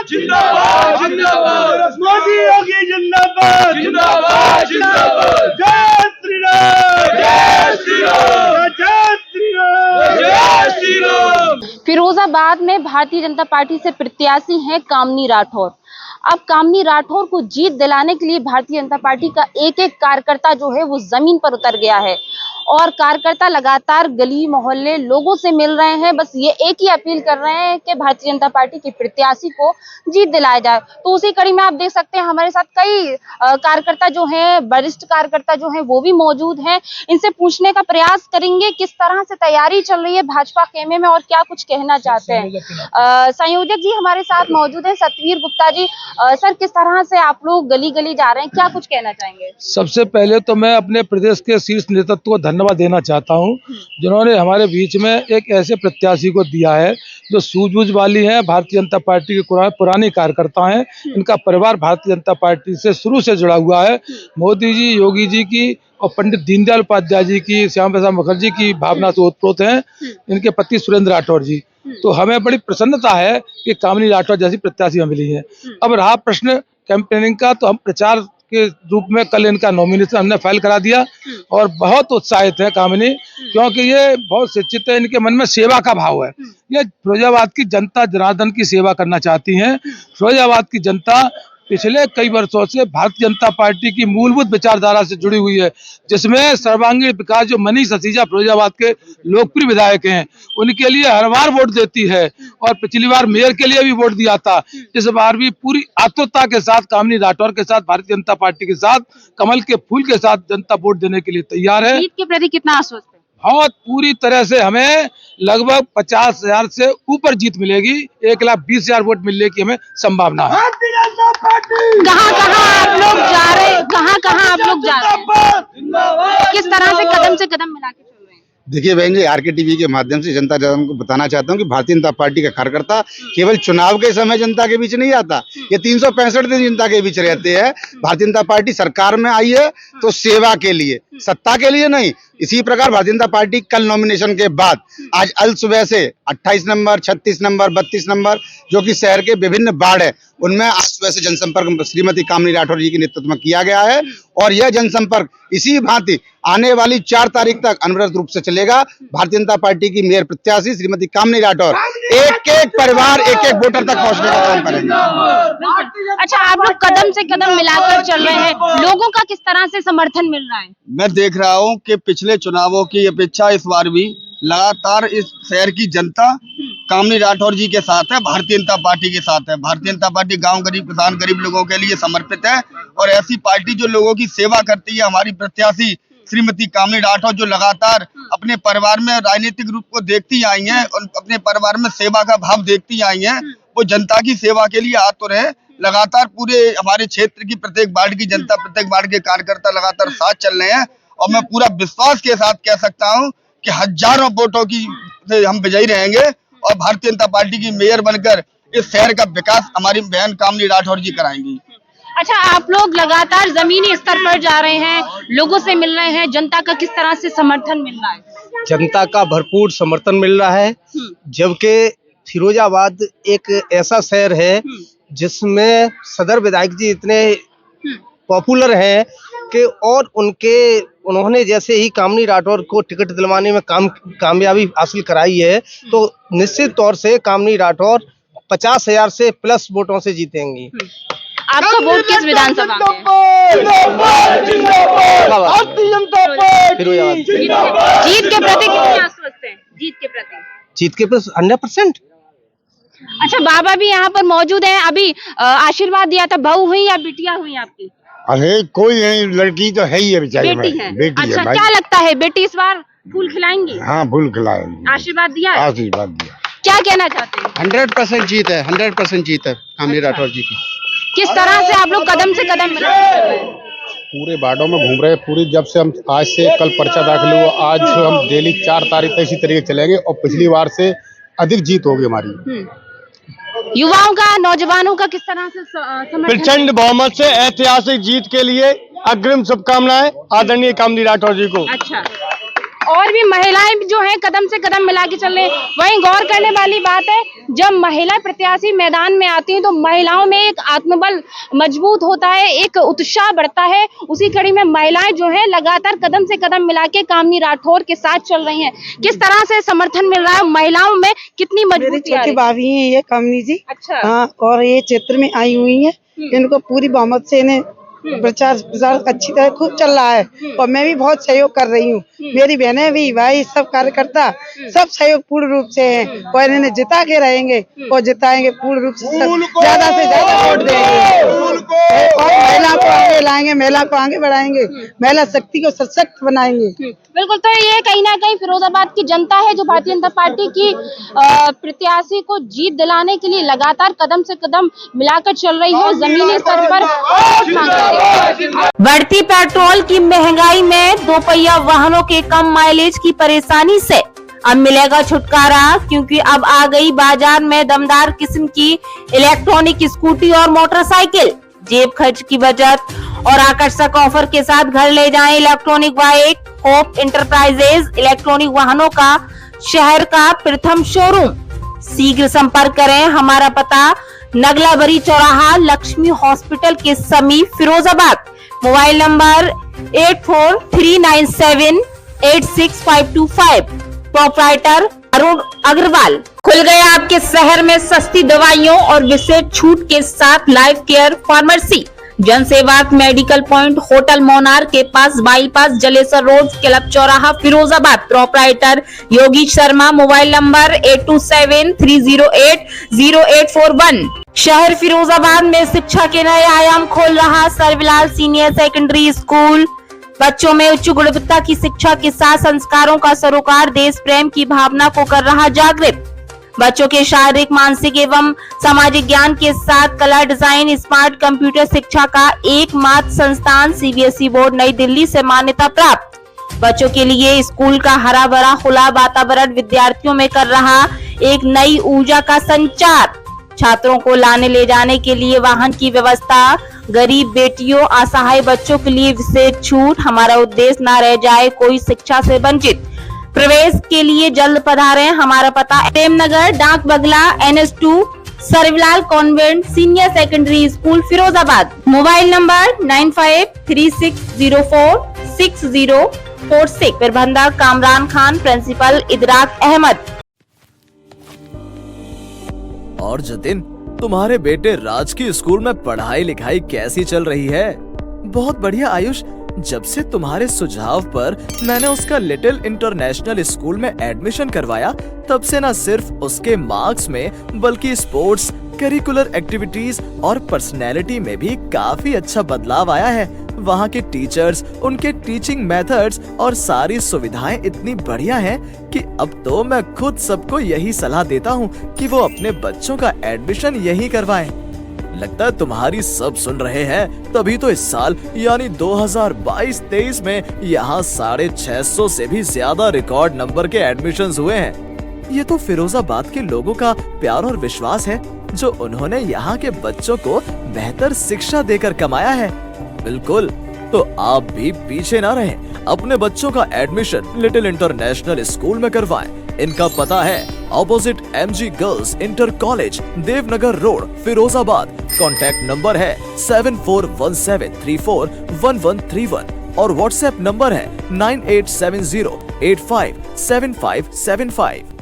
जिंदाबाद जिंदाबाद, मोदी योगी जिंदाबाद जिंदाबाद जिंदाबाद, जय श्री राम जय श्री राम, जय श्री राम जय श्री राम। फिरोजाबाद में भारतीय जनता पार्टी से प्रत्याशी हैं कामनी राठौर। अब कामनी राठौर को जीत दिलाने के लिए भारतीय जनता पार्टी का एक एक कार्यकर्ता जो है वो जमीन पर उतर गया है और कार्यकर्ता लगातार गली मोहल्ले लोगों से मिल रहे हैं। बस ये एक ही अपील कर रहे हैं कि भारतीय जनता पार्टी के प्रत्याशी को जीत दिलाया जाए। तो उसी कड़ी में आप देख सकते हैं हमारे साथ कई कार्यकर्ता जो हैं, वरिष्ठ कार्यकर्ता जो हैं वो भी मौजूद हैं। इनसे पूछने का प्रयास करेंगे किस तरह से तैयारी चल रही है भाजपा खेमे में और क्या कुछ कहना चाहते हैं। संयोजक जी हमारे साथ मौजूद है, सतवीर गुप्ता जी। सर, किस तरह से आप लोग गली गली जा रहे हैं, क्या कुछ कहना चाहेंगे? सबसे पहले तो मैं अपने प्रदेश के शीर्ष नेतृत्व को धन्यवाद देना चाहता हूं, जिन्होंने हमारे बीच में एक ऐसे प्रत्याशी को दिया है जो सूझबूझ वाली है। भारतीय जनता पार्टी के पुरानी कार्यकर्ता हैं। इनका परिवार भारतीय जनता पार्टी से शुरू से जुड़ा हुआ है। मोदी जी, योगी जी की और पंडित दीनदयाल उपाध्याय जी की, श्यामा प्रसाद मुखर्जी की भावना से ओतप्रोत हैं इनके पति सुरेंद्र राठौर जी। तो हमें बड़ी प्रसन्नता है कि कामनी राठौर जैसी प्रत्याशी मिली है। अब रहा प्रश्न कैंपेनिंग का, तो हम प्रचार के रूप में कल इनका नॉमिनेशन हमने फाइल करा दिया और बहुत उत्साहित है कामनी, क्योंकि ये बहुत शिक्षित है। इनके मन में सेवा का भाव है। ये फिरोजाबाद की जनता जनार्दन की सेवा करना चाहती हैं। फिरोजाबाद की जनता पिछले कई वर्षों से भारतीय जनता पार्टी की मूलभूत विचारधारा से जुड़ी हुई है, जिसमें सर्वांगीण विकास, जो मनीष ससीजा फिरोजाबाद के लोकप्रिय विधायक हैं, उनके लिए हर बार वोट देती है और पिछली बार मेयर के लिए भी वोट दिया था। इस बार भी पूरी आत्मता के साथ कामनी राठौर के साथ, भारतीय जनता पार्टी के साथ, कमल के फूल के साथ जनता वोट देने के लिए तैयार है। जीत के प्रति कितना आश्वस्त है? बहुत पूरी तरह से हमें लगभग 50,000 से ऊपर जीत मिलेगी। 1,20,000 वोट मिलने की हमें संभावना है। कहाँ आप लोग जा रहे हैं? कहाँ आप लोग जा रहे हैं? किस तरह से कदम मिला के चल रहे हैं? देखिए बहन जी, आरके टीवी के माध्यम से जनता जन को बताना चाहता हूँ कि भारतीय जनता पार्टी का कार्यकर्ता केवल चुनाव के समय जनता के बीच नहीं आता, ये 365 दिन जनता के बीच रहते हैं। भारतीय जनता पार्टी सरकार में आई है तो सेवा के लिए, सत्ता के लिए नहीं। इसी प्रकार भारतीय जनता पार्टी कल नॉमिनेशन के बाद आज अल सुबह से 28 नंबर, 36 नंबर, 32 नंबर जो कि शहर के विभिन्न वार्ड है, उनमें आज सुबह से जनसंपर्क श्रीमती कामनी राठौर जी के नेतृत्व में किया गया है और यह जनसंपर्क इसी भांति आने वाली 4 तारीख तक अनवरत रूप से चलेगा। भारतीय जनता पार्टी की मेयर प्रत्याशी श्रीमती कामनी राठौर एक एक परिवार, एक एक वोटर तक पहुंचने का काम करेंगे। अच्छा, आप लोग कदम से कदम मिलाकर चल रहे हैं, लोगों का किस तरह से समर्थन मिल रहा है? मैं देख रहा हूं कि पिछले चुनावों की अपेक्षा इस बार भी लगातार इस शहर की जनता कामनी राठौर जी के साथ है, भारतीय जनता पार्टी के साथ है। भारतीय जनता पार्टी गांव गरीब, किसान, गरीब लोगों के लिए समर्पित है और ऐसी पार्टी जो लोगों की सेवा करती है, हमारी प्रत्याशी श्रीमती कामनी राठौर जो लगातार अपने परिवार में राजनीतिक रूप को देखती आई हैं और अपने परिवार में सेवा का भाव देखती आई हैं, वो जनता की सेवा के लिए आतुर है। लगातार पूरे हमारे क्षेत्र की प्रत्येक वार्ड की जनता, प्रत्येक वार्ड के कार्यकर्ता लगातार साथ चल रहे हैं और मैं पूरा विश्वास के साथ कह सकता हूं कि हजारों वोटों की से हम विजयी रहेंगे और भारतीय जनता पार्टी की मेयर बनकर इस शहर का विकास हमारी बहन कामनी राठौर जी कराएंगी। अच्छा, आप लोग लगातार जमीनी स्तर पर जा रहे हैं, लोगों से मिल रहे हैं, जनता का किस तरह से समर्थन मिल रहा है? जनता का भरपूर समर्थन मिल रहा है, जबकि फिरोजाबाद एक ऐसा शहर है जिसमें सदर विधायक जी इतने पॉपुलर हैं कि और उन्होंने जैसे ही कामनी राठौर को टिकट दिलवाने में कामयाबी हासिल कराई है, तो निश्चित तौर से कामनी राठौर 50,000 से प्लस वोटों से जीतेंगी। आपका वोट किस विधानसभा में? जीत के प्रति कितने आश्वस्त हैं? जीत के प्रति 100%। अच्छा, बाबा भी यहाँ पर मौजूद हैं। अभी आशीर्वाद दिया था, बहू हुई या बिटिया हुई आपकी? अरे कोई नहीं, लड़की तो है ही है बेचारी, बेटी है। बेटी अच्छा, है। क्या लगता है बेटी इस बार फूल खिलाएंगी? हाँ, फूल खिलाएंगे। आशीर्वाद दिया? आशीर्वाद दिया। क्या कहना चाहते हैं? 100% जीत है, 100% जीत है कामनी राठौर जी की। किस तरह से आप लोग कदम से कदम मिला कर चल रहे हैं? पूरे वार्डों में घूम रहे हैं। पूरी जब से हम आज से कल पर्चा दाखिल हुआ, आज हम डेली 4 तारीख तक इसी तरीके चलेंगे और पिछली बार से अधिक जीत होगी हमारी। युवाओं का, नौजवानों का किस तरह से समर्थन? प्रचंड बहुमत से ऐतिहासिक जीत के लिए अग्रिम शुभकामनाएं आदरणीय कामनी राठौर जी को। अच्छा, और भी महिलाएं जो हैं कदम से कदम मिला के चल रहे हैं। वहीं गौर करने वाली बात है, जब महिला प्रत्याशी मैदान में आती हैं तो महिलाओं में एक आत्मबल मजबूत होता है, एक उत्साह बढ़ता है। उसी कड़ी में महिलाएं जो हैं लगातार कदम से कदम मिला के कामनी राठौर के साथ चल रही हैं। किस तरह से समर्थन मिल रहा है महिलाओं में, कितनी मजबूती आ रही छोटी है? भाभी है ये कामनी जी। अच्छा। हाँ, और ये क्षेत्र में आई हुई है, इनको पूरी बहुमत से इन्हें प्रचार प्रसार अच्छी तरह खूब चल रहा है और मैं भी बहुत सहयोग कर रही हूँ। मेरी बहनें भी, भाई, सब कार्यकर्ता सब सहयोग पूर्ण रूप से हैं और इन्हें जिता के रहेंगे और जिताएंगे पूर्ण रूप से, ज्यादा से ज्यादा वोट देंगे और महिला को आगे लाएंगे, महिला को आगे बढ़ाएंगे, महिला शक्ति को सशक्त बनाएंगे। बिल्कुल, तो ये कहीं ना कहीं फिरोजाबाद की जनता है जो भारतीय जनता पार्टी की प्रत्याशी को जीत दिलाने के लिए लगातार कदम से कदम मिलाकर चल रही है, जमीनी स्तर पर वोट मांग रही है। बढ़ती पेट्रोल की महंगाई में दोपहिया वाहनों के कम माइलेज की परेशानी से अब मिलेगा छुटकारा, क्योंकि अब आ गई बाजार में दमदार किस्म की इलेक्ट्रॉनिक स्कूटी और मोटरसाइकिल। जेब खर्च की बचत और आकर्षक ऑफर के साथ घर ले जाएं electronic bike. Hope enterprises electronic वाहनों का शहर का प्रथम शोरूम। शीघ्र संपर्क करें। हमारा पता नगलाबरी चौराहा, लक्ष्मी हॉस्पिटल के समीप, Firozabad. Mobile number 8439786525। Proprietor Arun Agarwal. खुल गया आपके शहर में सस्ती दवाइयों और विशेष छूट के साथ लाइफ केयर फार्मेसी। जनसेवा मेडिकल पॉइंट, होटल मोनार के पास, बाईपास जलेसर रोड, क्लब चौराहा, Firozabad. Proprietor Yogish Sharma. Mobile number 8273080841। शहर फिरोजाबाद में शिक्षा के नए आयाम खोल रहा सर्वलाल सीनियर सेकेंडरी स्कूल। बच्चों में उच्च गुणवत्ता की शिक्षा के साथ संस्कारों का सरोकार, देश प्रेम की भावना को कर रहा जागृत। बच्चों के शारीरिक, मानसिक एवं सामाजिक ज्ञान के साथ कला, डिजाइन, स्मार्ट कंप्यूटर शिक्षा का एकमात्र संस्थान, सीबीएसई बोर्ड नई दिल्ली से मान्यता प्राप्त। बच्चों के लिए स्कूल का हरा भरा खुला वातावरण विद्यार्थियों में कर रहा एक नई ऊर्जा का संचार। छात्रों को लाने ले जाने के लिए वाहन की व्यवस्था। गरीब बेटियों, असहाय बच्चों के लिए विशेष छूट। हमारा उद्देश्य न रह जाए कोई शिक्षा से वंचित। प्रवेश के लिए जल्द पधारें। हमारा पता प्रेमनगर, डाक बंगला, NS2, Sarvlal convent senior secondary school, Firozabad. Mobile number 9536046046। प्रबंधक कामरान खान, प्रिंसिपल इदराक अहमद। और जतिन, तुम्हारे बेटे राज की स्कूल में पढ़ाई लिखाई कैसी चल रही है? बहुत बढ़िया आयुष। जब से तुम्हारे सुझाव पर मैंने उसका लिटिल इंटरनेशनल स्कूल में एडमिशन करवाया, तब से न सिर्फ उसके मार्क्स में बल्कि स्पोर्ट्स, करिकुलर एक्टिविटीज और पर्सनैलिटी में भी काफी अच्छा बदलाव आया है। वहाँ के टीचर्स, उनके टीचिंग मेथड्स और सारी सुविधाएं इतनी बढ़िया हैं कि अब तो मैं खुद सबको यही सलाह देता हूँ कि वो अपने बच्चों का एडमिशन यही करवाएं। लगता है तुम्हारी सब सुन रहे हैं, तभी तो इस साल यानी 2022-23 में यहाँ 650 से भी ज्यादा रिकॉर्ड नंबर के एडमिशंस हुए हैं। ये तो फिरोजाबाद के लोगों का प्यार और विश्वास है जो उन्होंने यहाँ के बच्चों को बेहतर शिक्षा देकर कमाया है। बिल्कुल, तो आप भी पीछे ना रहें, अपने बच्चों का एडमिशन लिटिल इंटरनेशनल स्कूल में करवाएं। इनका पता है opposite MG girls inter college, Devnagar road, Firozabad. Contact number है 7417341131 और व्हाट्सएप नंबर है 9870857575।